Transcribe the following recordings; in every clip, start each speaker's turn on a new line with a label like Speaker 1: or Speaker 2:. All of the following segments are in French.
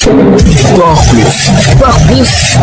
Speaker 1: Sport Plus.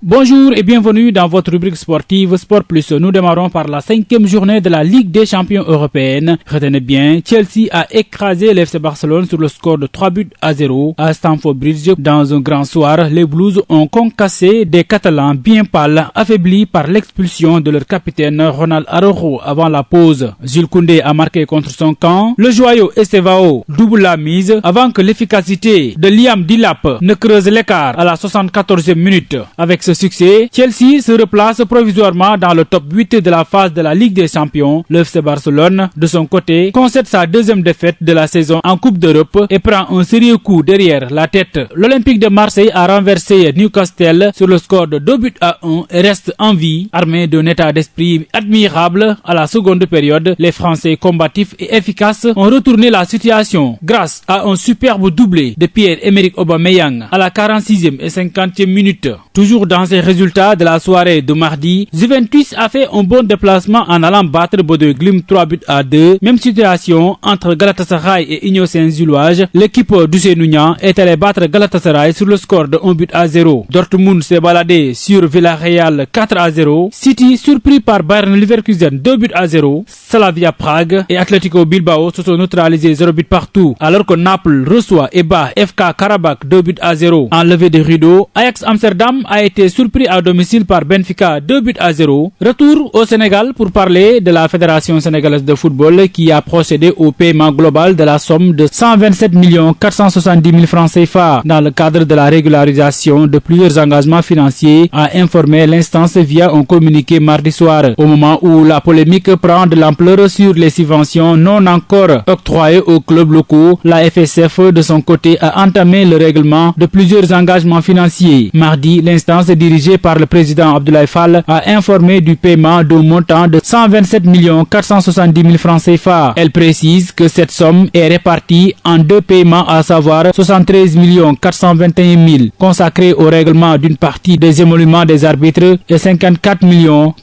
Speaker 2: Bonjour et bienvenue dans votre rubrique sportive Sport Plus. Nous démarrons par la 5e journée de la Ligue des champions européenne. Retenez bien, Chelsea a écrasé l'FC Barcelone sur le score de 3-0 à Stamford Bridge. Dans un grand soir, les Blues ont concassé des Catalans bien pâles, affaiblis par l'expulsion de leur capitaine Ronald Araujo avant la pause. Jules Koundé a marqué contre son camp. Le joyau Estevao double la mise avant que l'efficacité de Liam Delap ne creuse l'écart à la 74e minute. Avec ce succès, Chelsea se replace provisoirement dans le top 8 de la phase de la Ligue des Champions. Le FC Barcelone, de son côté, concède sa deuxième défaite de la saison en Coupe d'Europe et prend un sérieux coup derrière la tête. L'Olympique de Marseille a renversé Newcastle sur le score de 2-1 et reste en vie, armé d'un état d'esprit admirable. À la seconde période, les Français combatifs et efficaces ont retourné la situation grâce à un superbe doublé de Pierre-Emerick Aubameyang à la 46e et 50e minute. Toujours dans ces résultats de la soirée de mardi, Juventus a fait un bon déplacement en allant battre Bodø Glimt 3-2. Même situation entre Galatasaray et Union Saint-Gilloise. L'équipe d'Ousseynou Niang est allée battre Galatasaray sur le score de 1-0. Dortmund s'est baladé sur Villarreal 4-0. City surpris par Bayern Leverkusen 2-0. Slavia Prague et Atletico Bilbao se sont neutralisés 0 partout. Alors que Naples reçoit et bat FK Karabakh 2-0. En levée de rideau, Ajax Amsterdam a été surpris à domicile par Benfica 2-0. Retour au Sénégal pour parler de la Fédération sénégalaise de football qui a procédé au paiement global de la somme de 127 470 000 francs CFA dans le cadre de la régularisation de plusieurs engagements financiers, a informé l'instance via un communiqué mardi soir. Au moment où la polémique prend de l'ampleur sur les subventions non encore octroyées aux clubs locaux, la FSF de son côté a entamé le règlement de plusieurs engagements financiers. Mardi, l'instance dirigée par le président Abdoulaye Fall a informé du paiement d'un montant de 127 470 000 francs CFA. Elle précise que cette somme est répartie en deux paiements, à savoir 73 421 000 consacrés au règlement d'une partie des émoluments des arbitres et 54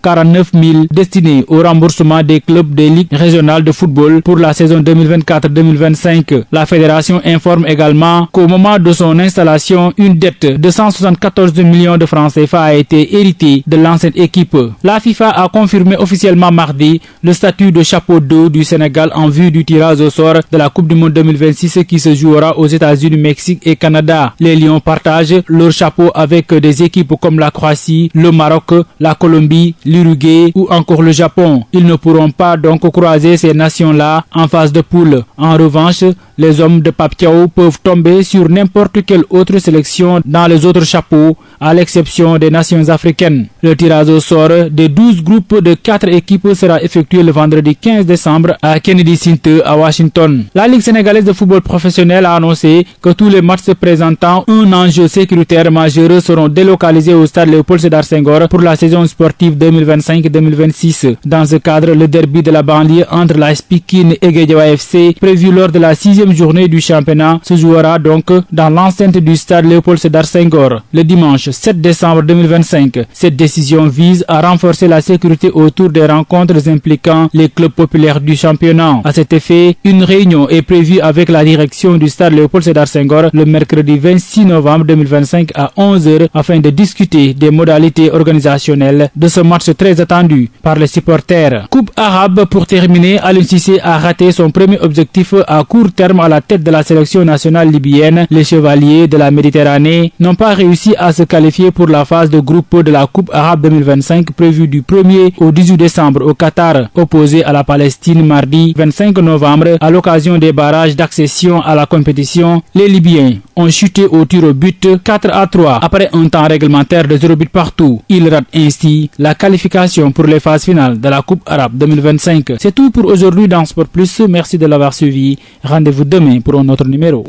Speaker 2: 49 000 destinés au remboursement des clubs des ligues régionales de football pour la saison 2024-2025. La fédération informe également qu'au moment de son installation, une dette de 174 millions de francs CFA a été héritée de l'ancienne équipe. La FIFA a confirmé officiellement mardi le statut de chapeau 2 du Sénégal en vue du tirage au sort de la Coupe du Monde 2026 qui se jouera aux États-Unis, Mexique et Canada. Les Lions partagent leur chapeau avec des équipes comme la Croatie, le Maroc, la Colombie, l'Uruguay ou encore le Japon. Ils ne pourront pas donc croiser ces nations-là en phase de poule. En revanche, les hommes de Pape Thiaw peuvent tomber sur n'importe quelle autre sélection dans les autres chapeaux, à l'exception des nations africaines. Le tirage au sort des 12 groupes de 4 équipes sera effectué le vendredi 15 décembre à Kennedy Center à Washington. La Ligue sénégalaise de football professionnel a annoncé que tous les matchs présentant un enjeu sécuritaire majeur seront délocalisés au stade Léopold Sédar Senghor pour la saison sportive 2025-2026. Dans ce cadre, le derby de la banlieue entre l'AS Pikine et Guédiawaye FC, prévu lors de la 6e journée du championnat, se jouera donc dans l'enceinte du stade Léopold Sédar Senghor le dimanche 7 décembre 2025. Cette décision vise à renforcer la sécurité autour des rencontres impliquant les clubs populaires du championnat. À cet effet, une réunion est prévue avec la direction du stade Léopold Sédar Senghor le mercredi 26 novembre 2025 à 11h afin de discuter des modalités organisationnelles de ce match très attendu par les supporters. Coupe arabe pour terminer, Aliou Cissé a raté son premier objectif à court terme à la tête de la sélection nationale libyenne. Les Chevaliers de la Méditerranée n'ont pas réussi à se qualifier pour la phase de groupe de la Coupe arabe 2025 prévue du 1er au 18 décembre au Qatar, opposée à la Palestine mardi 25 novembre à l'occasion des barrages d'accession à la compétition. Les Libyens ont chuté au tir au but 4-3 après un temps réglementaire de 0 but partout. Ils ratent ainsi la qualification pour les phases finales de la Coupe arabe 2025. C'est tout pour aujourd'hui dans Sport Plus. Merci de l'avoir suivi. Rendez-vous demain pour un autre numéro.